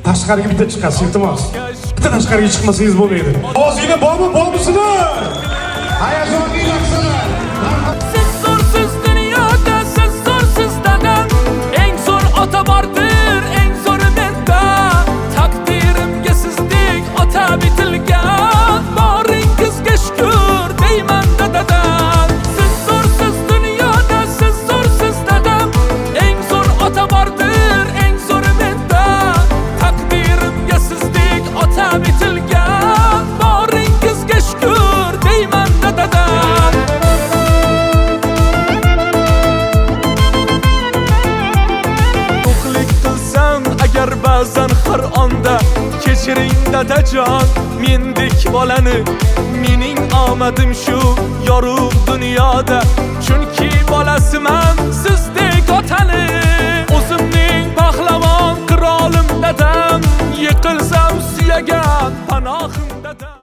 Tashqariga bitta chiqasiz, iltimos. Bitta tashqariga chiqmasangiz bo'lmaydi. Ovozingizda bormisizlar? Hayajonli lahzalar. Siz zo'rsiz dunyoda, siz zo'rsiz dadam. Eng zo'r ota bordir, eng zo'ri menda. Taqdirimga sizdek ota bitilgan. Boringizga shukr deyman dadam. Siz zo'rsiz dunyoda, siz zo'rsiz dadam. Eng zo'r ota bordir, eng zo'ri menda. Taqdirimga sizdek ota bitilgan. Boringizga shukr deyman dadam. Agar ba'zan har onda kechiring dadajon mendek bolani, mening omadim shu yorug' dunyoda, chunki bolasiman sizdek otani. O'zimning pahlavon qirolim dadam, yiqilsam suyagan panohim dadam.